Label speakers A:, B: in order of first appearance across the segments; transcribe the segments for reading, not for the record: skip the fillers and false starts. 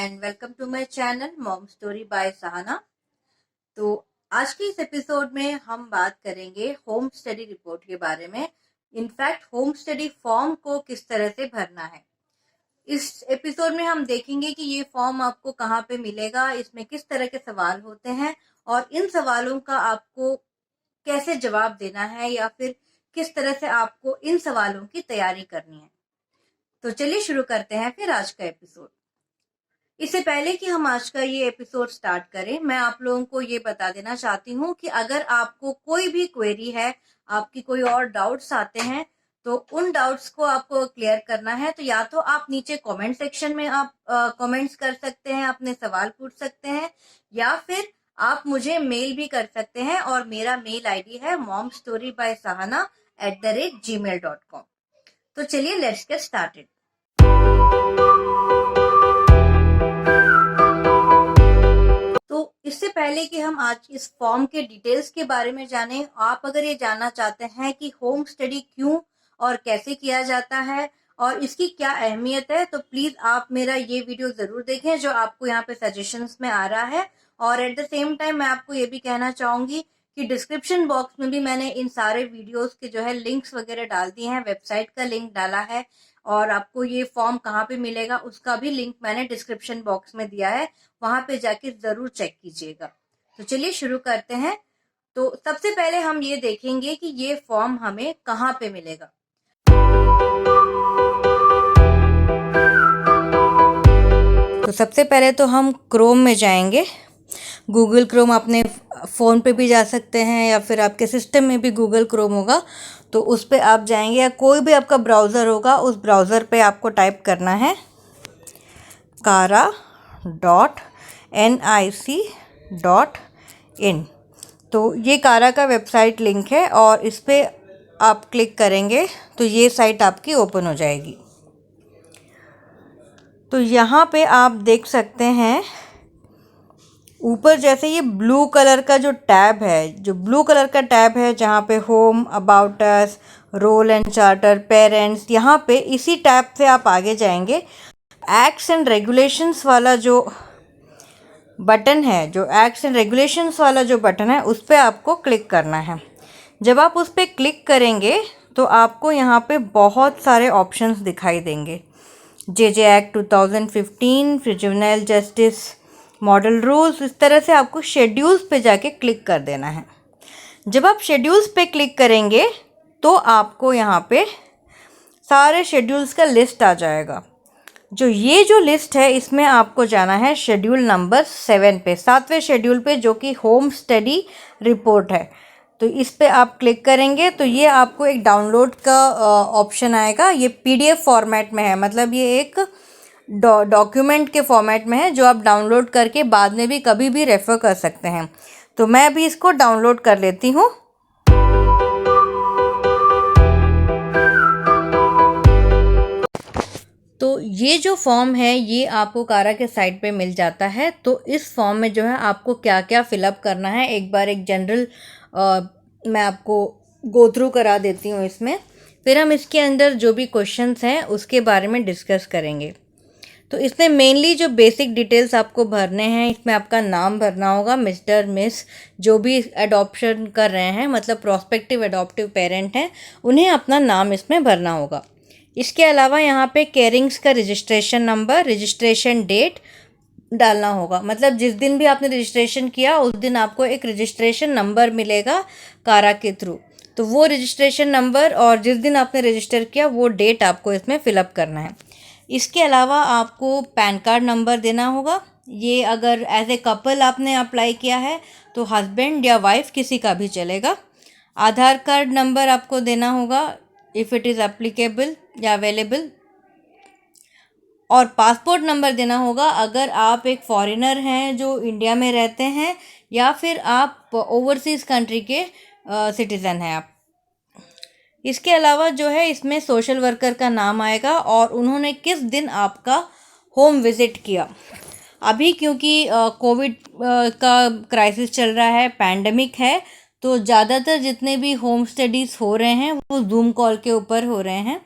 A: And welcome to my channel mom story by Sahana. तो आज के इस एपिसोड में हम बात करेंगे होम स्टडी रिपोर्ट के बारे में। इनफैक्ट होम स्टडी फॉर्म को किस तरह से भरना है। इस एपिसोड में हम देखेंगे कि ये फॉर्म आपको कहाँ पे मिलेगा, इसमें किस तरह के सवाल होते हैं और इन सवालों का आपको कैसे जवाब देना है या फिर किस तरह से आपको इन सवालों की तैयारी करनी है। तो चलिए शुरू करते हैं फिर आज का एपिसोड। इससे पहले कि हम आज का ये एपिसोड स्टार्ट करें, मैं आप लोगों को ये बता देना चाहती हूँ कि अगर आपको कोई भी क्वेरी है, आपकी कोई और डाउट्स आते हैं, तो उन डाउट्स को आपको क्लियर करना है तो या तो आप नीचे कमेंट सेक्शन में आप कमेंट्स कर सकते हैं, अपने सवाल पूछ सकते हैं, या फिर आप मुझे मेल भी कर सकते हैं और मेरा मेल आईडी है momstoryby.sahana@gmail.com। तो चलिए लेट्स गेट स्टार्टेड। तो इससे पहले कि हम आज इस फॉर्म के डिटेल्स के बारे में जानें, आप अगर ये जानना चाहते हैं कि होम स्टडी क्यों और कैसे किया जाता है और इसकी क्या अहमियत है, तो प्लीज आप मेरा ये वीडियो जरूर देखें जो आपको यहाँ पे सजेशंस में आ रहा है। और एट द सेम टाइम मैं आपको ये भी कहना चाहूंगी कि डिस्क्रिप्शन बॉक्स में भी मैंने इन सारे वीडियोस के जो है लिंक्स वगैरह डाल दिए हैं, वेबसाइट का लिंक डाला है और आपको ये फॉर्म कहाँ पे मिलेगा उसका भी लिंक मैंने डिस्क्रिप्शन बॉक्स में दिया है, वहां पे जाके जरूर चेक कीजिएगा। तो चलिए शुरू करते हैं। तो सबसे पहले हम ये देखेंगे कि ये फॉर्म हमें कहाँ पे मिलेगा। तो सबसे पहले तो हम क्रोम में जाएंगे। गूगल क्रोम अपने फ़ोन पे भी जा सकते हैं या फिर आपके सिस्टम में भी गूगल क्रोम होगा तो उस पे आप जाएंगे, या कोई भी आपका ब्राउज़र होगा उस ब्राउज़र पे आपको टाइप करना है kara.nic.in। तो ये कारा का वेबसाइट लिंक है और इस पे आप क्लिक करेंगे तो ये साइट आपकी ओपन हो जाएगी। तो यहाँ पे आप देख सकते हैं ऊपर जैसे ये ब्लू कलर का जो टैब है, जहाँ पे home, about us, role and charter, parents, यहाँ पे इसी टैब से आप आगे जाएंगे। एक्ट्स एंड रेगुलेशंस वाला जो बटन है, उस पर आपको क्लिक करना है। जब आप उस पर क्लिक करेंगे तो आपको यहाँ पे बहुत सारे ऑप्शंस दिखाई देंगे। जे एक्ट 2015, फिर जुवेनाइल जस्टिस मॉडल रूल्स, इस तरह से आपको शेड्यूल्स पे जाके क्लिक कर देना है। जब आप शेड्यूल्स पे क्लिक करेंगे तो आपको यहाँ पे सारे शेड्यूल्स का लिस्ट आ जाएगा। जो लिस्ट है इसमें आपको जाना है शेड्यूल नंबर 7 पे, 7वें शेड्यूल पे, जो कि होम स्टडी रिपोर्ट है। तो इस पे आप क्लिक करेंगे तो ये आपको एक डाउनलोड का ऑप्शन आएगा। ये पीडीएफ फॉर्मेट में है, मतलब ये एक डॉक्यूमेंट के फॉर्मेट में है जो आप डाउनलोड करके बाद में भी कभी भी रेफ़र कर सकते हैं। तो मैं अभी इसको डाउनलोड कर लेती हूँ। तो ये जो फॉर्म है ये आपको कारा के साइट पे मिल जाता है। तो इस फॉर्म में जो है आपको क्या क्या फिलअप करना है, एक बार एक जनरल मैं आपको गो थ्रू करा देती हूँ इसमें, फिर हम इसके अंदर जो भी क्वेश्चंस हैं उसके बारे में डिस्कस करेंगे। तो इसमें मेनली जो बेसिक डिटेल्स आपको भरने हैं, इसमें आपका नाम भरना होगा, मिस्टर, मिस, जो भी एडॉप्शन कर रहे हैं, मतलब प्रोस्पेक्टिव एडॉप्टिव पेरेंट हैं, उन्हें अपना नाम इसमें भरना होगा। इसके अलावा यहाँ पे केयरिंग्स का रजिस्ट्रेशन नंबर, रजिस्ट्रेशन डेट डालना होगा, मतलब जिस दिन भी आपने रजिस्ट्रेशन किया उस दिन आपको एक रजिस्ट्रेशन नंबर मिलेगा कारा के थ्रू। तो वो रजिस्ट्रेशन नंबर और जिस दिन आपने रजिस्टर किया वो डेट आपको इसमें फिलअप करना है। इसके अलावा आपको पैन कार्ड नंबर देना होगा। ये अगर एज ए कपल आपने अप्लाई किया है तो हस्बैंड या वाइफ किसी का भी चलेगा। आधार कार्ड नंबर आपको देना होगा इफ़ इट इज़ एप्लीकेबल या अवेलेबल, और पासपोर्ट नंबर देना होगा अगर आप एक फॉरेनर हैं जो इंडिया में रहते हैं या फिर आप ओवरसीज़ कंट्री के सिटीज़न हैं आप। इसके अलावा जो है इसमें सोशल वर्कर का नाम आएगा और उन्होंने किस दिन आपका होम विज़िट किया। अभी क्योंकि कोविड का क्राइसिस चल रहा है, पैंडमिक है, तो ज़्यादातर जितने भी होम स्टडीज़ हो रहे हैं वो जूम कॉल के ऊपर हो रहे हैं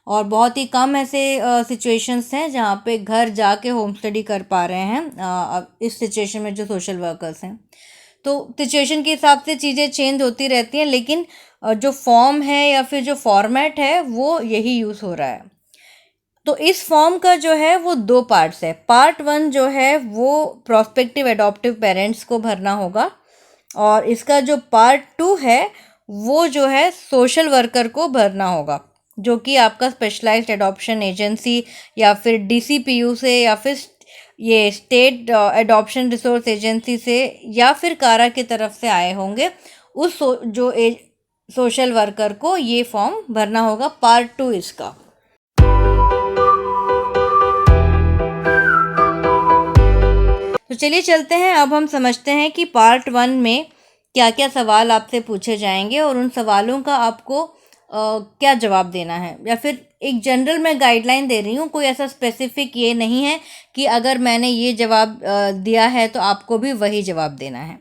A: और बहुत ही कम ऐसे सिचुएशंस हैं जहाँ पे घर जाके होम स्टडी कर पा रहे हैं इस सिचुएशन में जो सोशल वर्कर्स हैं। तो सिचुएशन के हिसाब से चीज़ें चेंज होती रहती हैं, लेकिन जो फॉर्म है या फिर जो फॉर्मेट है वो यही यूज़ हो रहा है। तो इस फॉर्म का जो है वो 2 पार्ट्स है। पार्ट 1 जो है वो प्रोस्पेक्टिव एडॉप्टिव पेरेंट्स को भरना होगा, और इसका जो पार्ट 2 है वो जो है सोशल वर्कर को भरना होगा, जो कि आपका स्पेशलाइज्ड एडॉप्शन एजेंसी या फिर डीसीपीयू से या फिर ये स्टेट एडॉप्शन रिसोर्स एजेंसी से या फिर कारा की तरफ से आए होंगे। उस सोशल वर्कर को ये फॉर्म भरना होगा, पार्ट 2 इसका। तो चलिए चलते हैं, अब हम समझते हैं कि पार्ट 1 में क्या क्या सवाल आपसे पूछे जाएंगे और उन सवालों का आपको क्या जवाब देना है, या फिर एक जनरल मैं गाइडलाइन दे रही हूँ, कोई ऐसा स्पेसिफिक ये नहीं है कि अगर मैंने ये जवाब दिया है तो आपको भी वही जवाब देना है।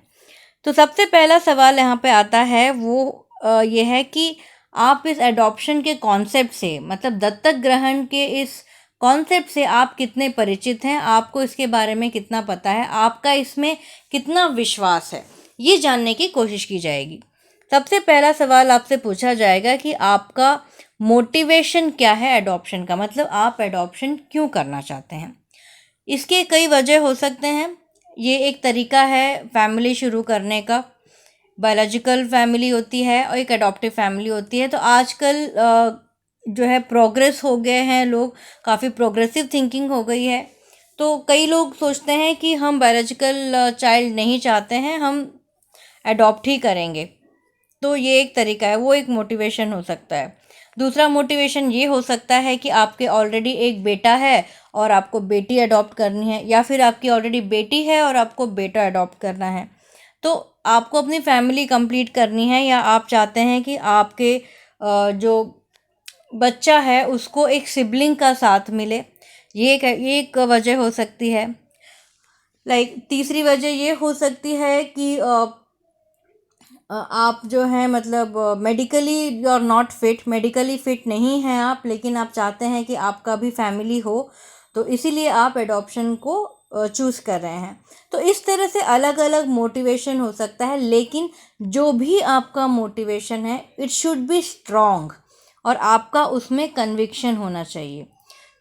A: तो सबसे पहला सवाल यहाँ पे आता है वो ये है कि आप इस एडॉप्शन के कॉन्सेप्ट से, मतलब दत्तक ग्रहण के इस कॉन्सेप्ट से आप कितने परिचित हैं, आपको इसके बारे में कितना पता है, आपका इसमें कितना विश्वास है, ये जानने की कोशिश की जाएगी। सबसे पहला सवाल आपसे पूछा जाएगा कि आपका मोटिवेशन क्या है एडॉप्शन का, मतलब आप एडॉप्शन क्यों करना चाहते हैं। इसके कई वजह हो सकते हैं। ये एक तरीका है फैमिली शुरू करने का। बायोलॉजिकल फैमिली होती है और एक अडॉप्टिव फैमिली होती है। तो आजकल जो है प्रोग्रेस हो गए हैं लोग, काफ़ी प्रोग्रेसिव थिंकिंग हो गई है। तो कई लोग सोचते हैं कि हम बायोलॉजिकल चाइल्ड नहीं चाहते हैं, हम अडॉप्ट ही करेंगे। तो ये एक तरीका है, वो एक मोटिवेशन हो सकता है। दूसरा मोटिवेशन ये हो सकता है कि आपके ऑलरेडी एक बेटा है और आपको बेटी अडॉप्ट करनी है, या फिर आपकी ऑलरेडी बेटी है और आपको बेटा अडॉप्ट करना है। तो आपको अपनी फैमिली कंप्लीट करनी है, या आप चाहते हैं कि आपके जो बच्चा है उसको एक सिबलिंग का साथ मिले। ये एक वजह हो सकती है। तीसरी वजह ये हो सकती है कि आप जो हैं मतलब medically you are not fit, medically fit नहीं हैं आप, लेकिन आप चाहते हैं कि आपका भी फैमिली हो, तो इसीलिए आप एडॉप्शन को चूज़ कर रहे हैं। तो इस तरह से अलग अलग मोटिवेशन हो सकता है, लेकिन जो भी आपका मोटिवेशन है इट शुड बी स्ट्रॉन्ग, और आपका उसमें कन्विक्शन होना चाहिए।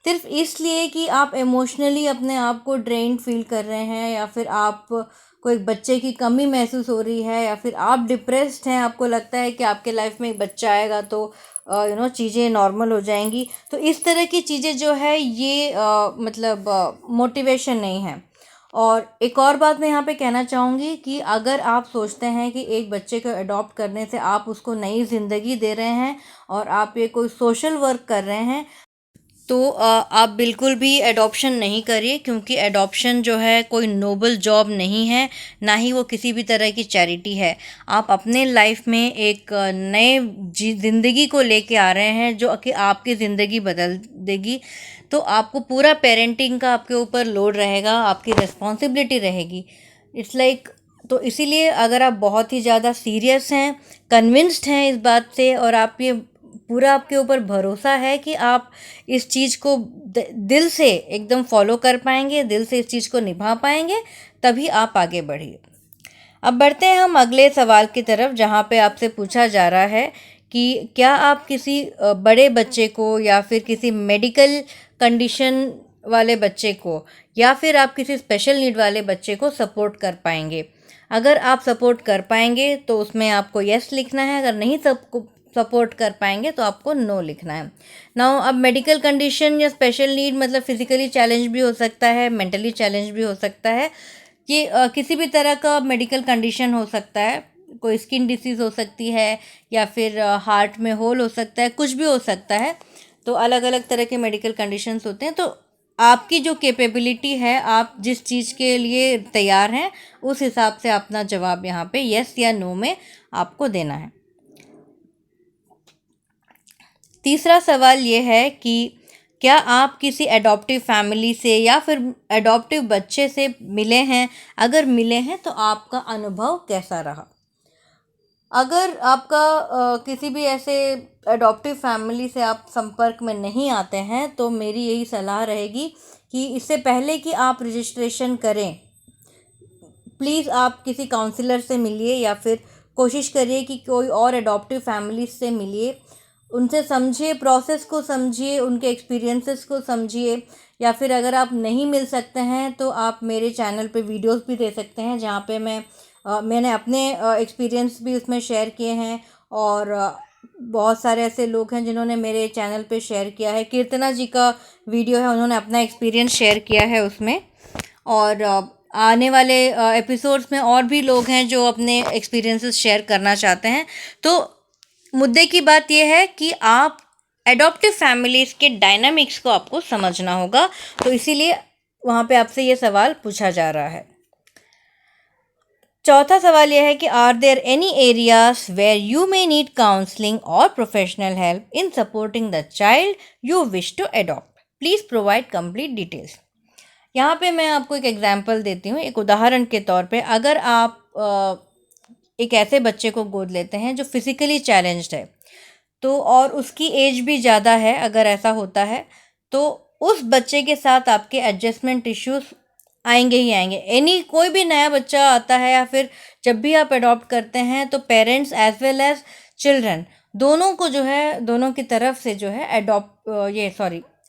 A: सिर्फ इसलिए कि आप इमोशनली अपने आप को ड्रेन्ड फील कर रहे हैं, या फिर आप को एक बच्चे की कमी महसूस हो रही है, या फिर आप डिप्रेस्ड हैं, आपको लगता है कि आपके लाइफ में एक बच्चा आएगा तो चीज़ें नॉर्मल हो जाएंगी। तो इस तरह की चीज़ें जो है ये मतलब मोटिवेशन नहीं है। और एक और बात मैं यहाँ पे कहना चाहूँगी कि अगर आप सोचते हैं कि एक बच्चे को अडॉप्ट करने से आप उसको नई ज़िंदगी दे रहे हैं और आप ये कोई सोशल वर्क कर रहे हैं, तो आप बिल्कुल भी एडॉप्शन नहीं करिए, क्योंकि एडॉप्शन जो है कोई नोबल जॉब नहीं है, ना ही वो किसी भी तरह की चैरिटी है। आप अपने लाइफ में एक नए ज़िंदगी को लेके आ रहे हैं जो कि आपकी ज़िंदगी बदल देगी। तो आपको पूरा पेरेंटिंग का आपके ऊपर लोड रहेगा, आपकी रिस्पॉन्सिबिलिटी रहेगी। इट्स लाइक तो इसीलिए अगर आप बहुत ही ज़्यादा सीरियस हैं, कन्विंस्ड हैं इस बात से, और आप ये पूरा आपके ऊपर भरोसा है कि आप इस चीज़ को दिल से एकदम फॉलो कर पाएंगे, दिल से इस चीज़ को निभा पाएंगे, तभी आप आगे बढ़िए। अब बढ़ते हैं हम अगले सवाल की तरफ, जहाँ पे आपसे पूछा जा रहा है कि क्या आप किसी बड़े बच्चे को, या फिर किसी मेडिकल कंडीशन वाले बच्चे को, या फिर आप किसी स्पेशल नीड वाले बच्चे को सपोर्ट कर पाएंगे। अगर आप सपोर्ट कर पाएंगे तो उसमें आपको यस लिखना है, अगर नहीं सपोर्ट कर पाएंगे तो आपको नो लिखना है। नाउ अब मेडिकल कंडीशन या स्पेशल नीड मतलब फिजिकली चैलेंज भी हो सकता है, मेंटली चैलेंज भी हो सकता है। ये किसी भी तरह का मेडिकल कंडीशन हो सकता है, कोई स्किन डिसीज़ हो सकती है, या फिर हार्ट में होल हो सकता है, कुछ भी हो सकता है। तो अलग अलग तरह के मेडिकल कंडीशंस होते हैं। तो आपकी जो कैपेबिलिटी है, आप जिस चीज़ के लिए तैयार हैं, उस हिसाब से अपना जवाब यहाँ पे यस या नो में आपको देना है। तीसरा सवाल ये है कि क्या आप किसी एडॉप्टिव फैमिली से या फिर एडॉप्टिव बच्चे से मिले हैं? अगर मिले हैं तो आपका अनुभव कैसा रहा? अगर आपका किसी भी ऐसे अडॉप्टिव फैमिली से आप संपर्क में नहीं आते हैं तो मेरी यही सलाह रहेगी कि इससे पहले कि आप रजिस्ट्रेशन करें, प्लीज़ आप किसी काउंसलर से मिलिए या फिर कोशिश करिए कि कोई और अडॉप्टिव फैमिली से मिलिए, उनसे समझिए, प्रोसेस को समझिए, उनके एक्सपीरियंसेस को समझिए। या फिर अगर आप नहीं मिल सकते हैं तो आप मेरे चैनल पे वीडियोस भी दे सकते हैं जहाँ पे मैंने अपने एक्सपीरियंस भी उसमें शेयर किए हैं। और बहुत सारे ऐसे लोग हैं जिन्होंने मेरे चैनल पे शेयर किया है। कीर्तना जी का वीडियो है, उन्होंने अपना एक्सपीरियंस शेयर किया है उसमें। और आने वाले एपिसोड्स में और भी लोग हैं जो अपने एक्सपीरियंसेस शेयर करना चाहते हैं। तो मुद्दे की बात यह है कि आप एडॉप्टिव फैमिलीज़ के डायनामिक्स को आपको समझना होगा, तो इसीलिए वहाँ पे आपसे ये सवाल पूछा जा रहा है। चौथा सवाल यह है कि are there any areas where you may need counselling और professional help in supporting the child you wish to adopt, please provide complete details. यहाँ पे मैं आपको एक एग्जांपल देती हूँ। एक उदाहरण के तौर पे, अगर आप एक ऐसे बच्चे को गोद लेते हैं जो फिज़िकली चैलेंज्ड है, तो और उसकी एज भी ज़्यादा है, अगर ऐसा होता है तो उस बच्चे के साथ आपके एडजस्टमेंट इश्यूज आएंगे ही आएंगे। कोई भी नया बच्चा आता है या फिर जब भी आप अडॉप्ट करते हैं तो parents as well as children दोनों को जो है, दोनों की तरफ से जो है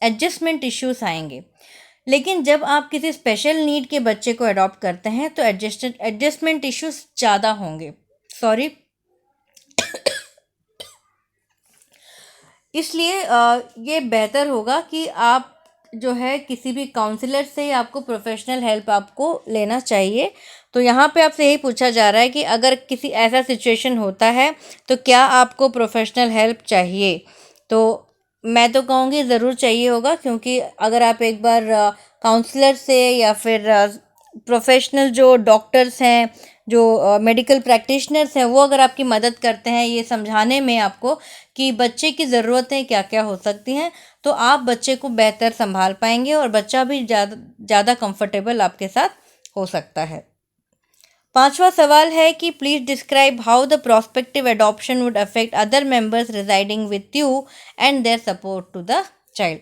A: एडजस्टमेंट इश्यूज आएंगे। लेकिन जब आप किसी स्पेशल नीड के बच्चे को अडॉप्ट करते हैं तो एडजस्टमेंट इश्यूज ज़्यादा होंगे। इसलिए ये बेहतर होगा कि आप जो है किसी भी काउंसलर से आपको प्रोफेशनल हेल्प आपको लेना चाहिए। तो यहाँ पे आपसे यही पूछा जा रहा है कि अगर किसी ऐसा सिचुएशन होता है तो क्या आपको प्रोफेशनल हेल्प चाहिए। तो मैं तो कहूँगी ज़रूर चाहिए होगा, क्योंकि अगर आप एक बार काउंसलर से या फिर प्रोफेशनल जो डॉक्टर्स हैं, जो मेडिकल प्रैक्टिशनर्स हैं, वो अगर आपकी मदद करते हैं ये समझाने में आपको कि बच्चे की ज़रूरतें क्या क्या हो सकती हैं, तो आप बच्चे को बेहतर संभाल पाएंगे और बच्चा भी ज़्यादा कंफर्टेबल आपके साथ हो सकता है। पांचवा सवाल है कि please describe how the prospective adoption would affect other members residing with you and their support to the child.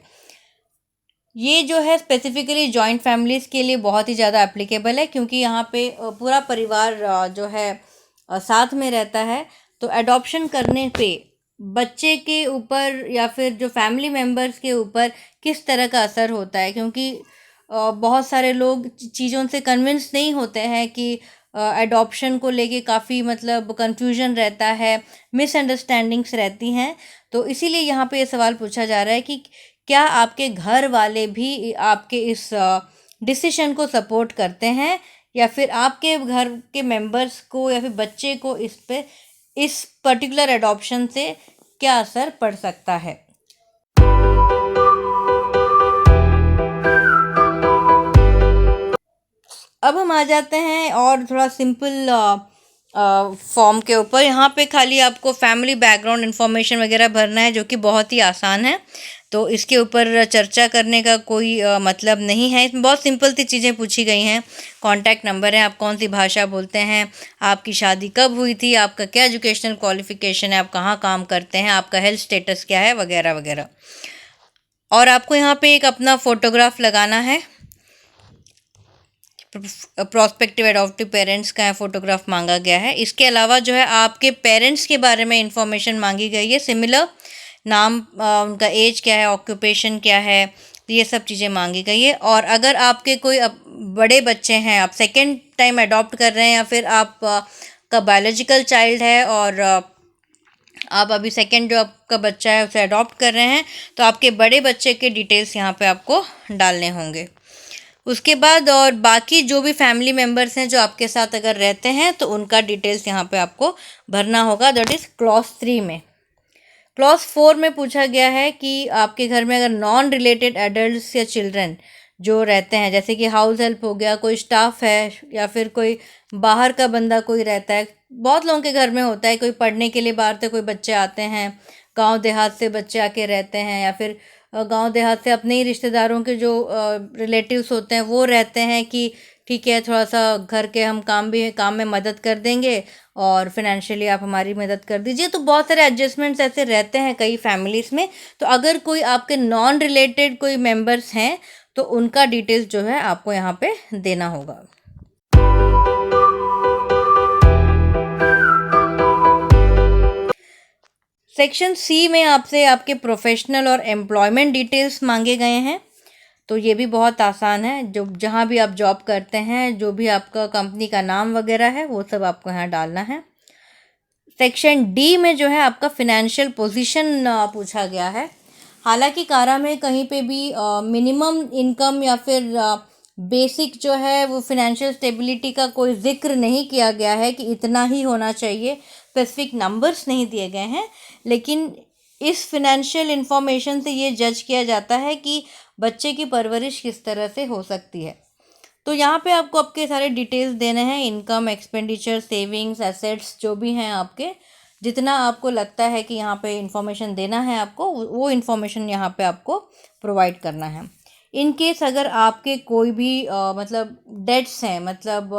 A: ये जो है स्पेसिफिकली जॉइंट फैमिलीज़ के लिए बहुत ही ज़्यादा एप्लीकेबल है, क्योंकि यहाँ पे पूरा परिवार जो है साथ में रहता है। तो अडॉप्शन करने पे बच्चे के ऊपर या फिर जो फैमिली मेम्बर्स के ऊपर किस तरह का असर होता है, क्योंकि बहुत सारे लोग चीज़ों से कन्विंस नहीं होते हैं कि एडॉप्शन को लेके काफ़ी मतलब कन्फ्यूजन रहता है, मिसअंडरस्टैंडिंग्स रहती हैं। तो इसीलिए यहाँ पे ये सवाल पूछा जा रहा है कि क्या आपके घर वाले भी आपके इस डिसीजन को सपोर्ट करते हैं, या फिर आपके घर के मेंबर्स को या फिर बच्चे को इस पर्टिकुलर एडॉप्शन से क्या असर पड़ सकता है। अब हम आ जाते हैं और थोड़ा सिंपल फॉर्म के ऊपर। यहाँ पे खाली आपको फैमिली बैकग्राउंड इन्फॉर्मेशन वगैरह भरना है, जो कि बहुत ही आसान है। तो इसके ऊपर चर्चा करने का कोई मतलब नहीं है। इसमें बहुत सिंपल सी चीज़ें पूछी गई हैं। कॉन्टैक्ट नंबर है, आप कौन सी भाषा बोलते हैं, आपकी शादी कब हुई थी, आपका क्या एजुकेशनल क्वालिफिकेशन है, आप कहाँ काम करते हैं, आपका हेल्थ स्टेटस क्या है, वगैरह वगैरह। और आपको यहाँ पे एक अपना फ़ोटोग्राफ लगाना है। प्रोस्पेक्टिव एडॉप्टिव पेरेंट्स का फ़ोटोग्राफ मांगा गया है। इसके अलावा जो है आपके पेरेंट्स के बारे में इंफॉर्मेशन मांगी गई है। सिमिलर नाम, उनका एज क्या है, ऑक्यूपेशन क्या है, ये सब चीज़ें मांगी गई है। और अगर आपके कोई बड़े बच्चे हैं, आप सेकेंड टाइम अडॉप्ट कर रहे हैं, या फिर आप का बायोलॉजिकल चाइल्ड है और आप अभी सेकेंड जो आपका बच्चा है उसे अडॉप्ट कर रहे हैं, तो आपके बड़े बच्चे के डिटेल्स यहाँ पे आपको डालने होंगे। उसके बाद और बाकी जो भी फैमिली मेम्बर्स हैं जो आपके साथ अगर रहते हैं तो उनका डिटेल्स यहाँ पे आपको भरना होगा। दैट इज़ क्लॉज 3 में। क्लॉज 4 में पूछा गया है कि आपके घर में अगर नॉन रिलेटेड एडल्ट्स या चिल्ड्रन जो रहते हैं, जैसे कि हाउस हेल्प हो गया, कोई स्टाफ है, या फिर कोई बाहर का बंदा कोई रहता है। बहुत लोगों के घर में होता है, कोई पढ़ने के लिए बाहर से कोई बच्चे आते हैं, गांव देहात से बच्चे आके रहते हैं, या फिर गांव देहात से अपने ही रिश्तेदारों के जो रिलेटिव्स होते हैं वो रहते हैं कि ठीक है थोड़ा सा घर के हम काम में मदद कर देंगे और फिनेंशियली आप हमारी मदद कर दीजिए। तो बहुत सारे एडजस्टमेंट्स ऐसे रहते हैं कई फैमिलीज़ में। तो अगर कोई आपके नॉन रिलेटेड कोई मेंबर्स हैं तो उनका डिटेल्स जो है आपको यहाँ पे देना होगा। सेक्शन सी में आपसे आपके प्रोफेशनल और एम्प्लॉयमेंट डिटेल्स मांगे गए हैं। तो ये भी बहुत आसान है, जो जहाँ भी आप जॉब करते हैं, जो भी आपका कंपनी का नाम वगैरह है, वो सब आपको यहाँ डालना है। सेक्शन डी में जो है आपका फिनेंशियल पोजीशन पूछा गया है। हालांकि कारा में कहीं पे भी मिनिमम इनकम या फिर बेसिक जो है वो फिनेंशियल स्टेबिलिटी का कोई जिक्र नहीं किया गया है कि इतना ही होना चाहिए, स्पेसिफिक नंबर्स नहीं दिए गए हैं। लेकिन इस फिनेंशियल इंफॉर्मेशन से ये जज किया जाता है कि बच्चे की परवरिश किस तरह से हो सकती है। तो यहाँ पे आपको आपके सारे डिटेल्स देने हैं, इनकम, एक्सपेंडिचर, सेविंग्स, एसेट्स जो भी हैं आपके, जितना आपको लगता है कि यहाँ पे इंफॉर्मेशन देना है आपको, वो इन्फॉर्मेशन यहाँ पे आपको प्रोवाइड करना है। इन केस अगर आपके कोई भी मतलब डेट्स हैं, मतलब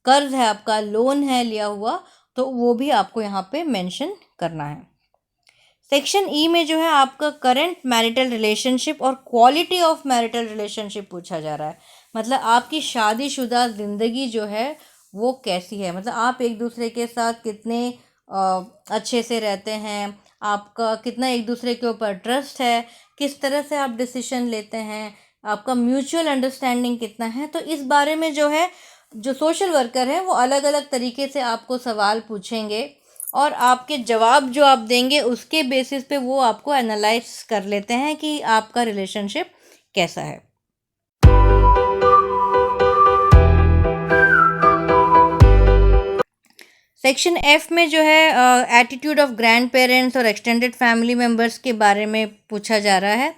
A: कर्ज है आपका, लोन है लिया हुआ, तो वो भी आपको यहाँ पे मेंशन करना है। सेक्शन ई में जो है आपका करंट मैरिटल रिलेशनशिप और क्वालिटी ऑफ मैरिटल रिलेशनशिप पूछा जा रहा है। मतलब आपकी शादीशुदा ज़िंदगी जो है वो कैसी है, मतलब आप एक दूसरे के साथ कितने अच्छे से रहते हैं, आपका कितना एक दूसरे के ऊपर ट्रस्ट है, किस तरह से आप डिसीजन लेते हैं, आपका म्यूचुअल अंडरस्टैंडिंग कितना है। तो इस बारे में जो है जो सोशल वर्कर हैं वो अलग अलग तरीके से आपको सवाल पूछेंगे और आपके जवाब जो आप देंगे उसके बेसिस पे वो आपको एनालाइज कर लेते हैं कि आपका रिलेशनशिप कैसा है। सेक्शन एफ में जो है एटीट्यूड ऑफ ग्रैंड पेरेंट्स और एक्सटेंडेड फैमिली मेम्बर्स के बारे में पूछा जा रहा है।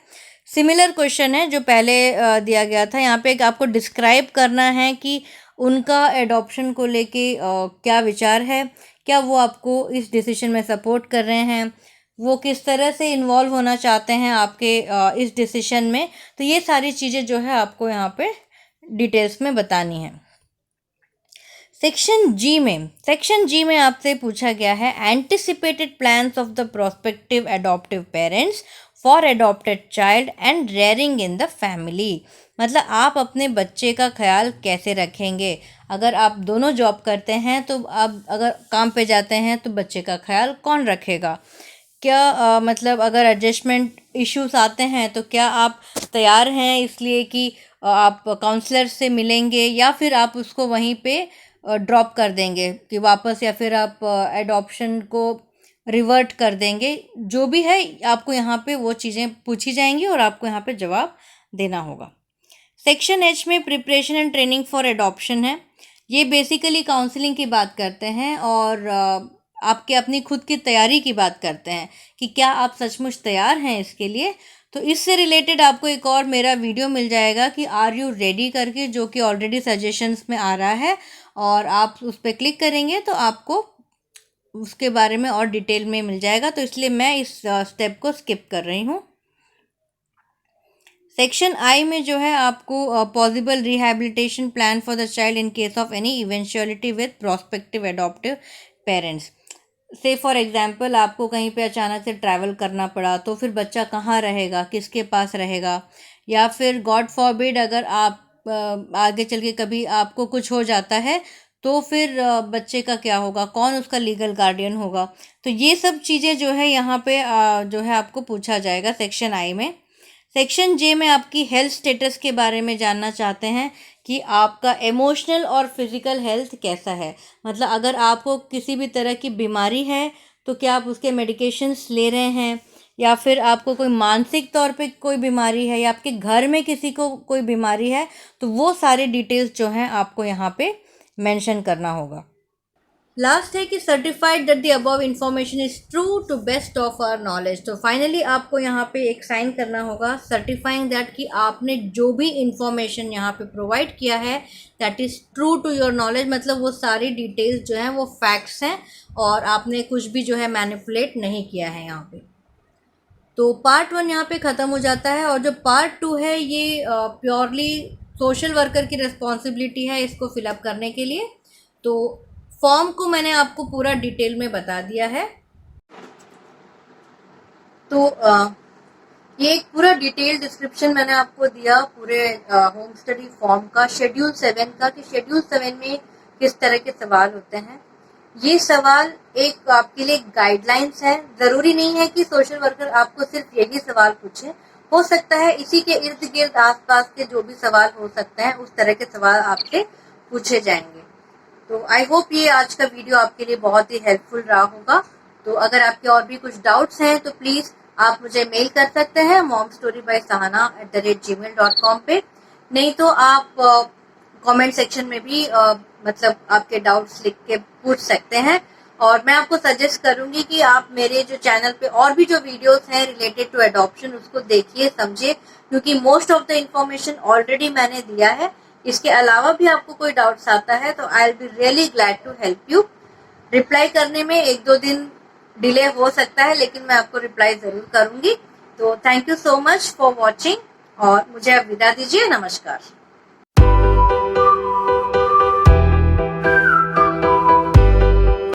A: सिमिलर क्वेश्चन है जो पहले दिया गया था। यहाँ पे एक आपको डिस्क्राइब करना है कि उनका एडॉप्शन को लेके क्या विचार है, क्या वो आपको इस डिसीजन में सपोर्ट कर रहे हैं, वो किस तरह से इन्वॉल्व होना चाहते हैं आपके इस डिसीजन में। तो ये सारी चीज़ें जो है आपको यहाँ पे डिटेल्स में बतानी है। सेक्शन जी में आपसे पूछा गया है anticipated plans of the prospective adaptive parents for adopted child and rearing in the family. मतलब आप अपने बच्चे का ख्याल कैसे रखेंगे। अगर आप दोनों जॉब करते हैं तो आप अगर काम पे जाते हैं तो बच्चे का ख्याल कौन रखेगा। क्या मतलब अगर एडजस्टमेंट इश्यूज आते हैं तो क्या आप तैयार हैं इसलिए कि आप काउंसलर से मिलेंगे या फिर आप उसको वहीं पे ड्रॉप कर देंगे कि वापस, या फिर आप एडॉप्शन को रिवर्ट कर देंगे। जो भी है आपको यहाँ पे वो चीज़ें पूछी जाएंगी और आपको यहाँ पे जवाब देना होगा। सेक्शन एच में preparation and training for adoption है। ये बेसिकली काउंसलिंग की बात करते हैं और आपके अपनी खुद की तैयारी की बात करते हैं कि क्या आप सचमुच तैयार हैं इसके लिए। तो इससे रिलेटेड आपको एक और मेरा वीडियो मिल जाएगा कि आर यू रेडी करके, जो कि ऑलरेडी सजेशंस में आ रहा है, और आप उस पर क्लिक करेंगे तो आपको उसके बारे में और डिटेल में मिल जाएगा। तो इसलिए मैं इस स्टेप को स्किप कर रही हूँ। सेक्शन आई में जो है आपको possible rehabilitation plan for the child in case of any eventuality with prospective adaptive parents. से फॉर एग्जांपल आपको कहीं पे अचानक से ट्रैवल करना पड़ा तो फिर बच्चा कहाँ रहेगा, किसके पास रहेगा, या फिर गॉड फॉरबिड अगर आप आगे चल के कभी आपको कुछ हो जाता है तो फिर बच्चे का क्या होगा, कौन उसका लीगल गार्डियन होगा। तो ये सब चीज़ें जो है यहाँ पे जो है आपको पूछा जाएगा सेक्शन आई में। सेक्शन जे में आपकी हेल्थ स्टेटस के बारे में जानना चाहते हैं कि आपका इमोशनल और फिज़िकल हेल्थ कैसा है। मतलब अगर आपको किसी भी तरह की बीमारी है तो क्या आप उसके मेडिकेशंस ले रहे हैं, या फिर आपको कोई मानसिक तौर पे कोई बीमारी है, या आपके घर में किसी को कोई बीमारी है, तो वो सारे डिटेल्स जो हैं आपको यहाँ पे मेंशन करना होगा। लास्ट है कि certified that the above information is true to best of our knowledge. तो फाइनली आपको यहाँ पे एक साइन करना होगा सर्टिफाइंग दैट कि आपने जो भी इंफॉर्मेशन यहाँ पे प्रोवाइड किया है that is true to your knowledge. मतलब वो सारी डिटेल्स जो हैं वो फैक्ट्स हैं और आपने कुछ भी जो है मैनिपुलेट नहीं किया है यहाँ पे। तो पार्ट 1 यहाँ पे ख़त्म हो जाता है, और जो पार्ट 2 है ये प्योरली सोशल वर्कर की रिस्पॉन्सिबिलिटी है इसको फिलअप करने के लिए। तो फॉर्म को मैंने आपको पूरा डिटेल में बता दिया है। तो ये एक पूरा डिटेल डिस्क्रिप्शन मैंने आपको दिया पूरे होम स्टडी फॉर्म का, शेड्यूल 7 का, कि शेड्यूल 7 में किस तरह के सवाल होते हैं। ये सवाल एक आपके लिए गाइडलाइंस है। जरूरी नहीं है कि सोशल वर्कर आपको सिर्फ यही सवाल पूछे, हो सकता है इसी के इर्द गिर्द आसपास के जो भी सवाल हो सकते हैं उस तरह के सवाल आपसे पूछे जाएंगे। तो आई होप ये आज का वीडियो आपके लिए बहुत ही हेल्पफुल रहा होगा। तो अगर आपके और भी कुछ डाउट्स हैं तो प्लीज आप मुझे मेल कर सकते हैं momstoryby.sahana@gmail.com पे। नहीं तो आप कमेंट सेक्शन में भी मतलब आपके डाउट्स लिख के पूछ सकते हैं। और मैं आपको सजेस्ट करूंगी कि आप मेरे जो चैनल पे और भी जो वीडियोस हैं रिलेटेड टू एडॉप्शन उसको देखिए, समझिए, क्योंकि most of the information already मैंने दिया है। इसके अलावा भी आपको कोई डाउट्स आता है तो I will be really glad to help you. Reply करने में 1-2 दिन डिले हो सकता है, लेकिन मैं आपको रिप्लाई जरूर करूंगी। तो thank you so much for watching और मुझे अब विदा दीजिए। नमस्कार।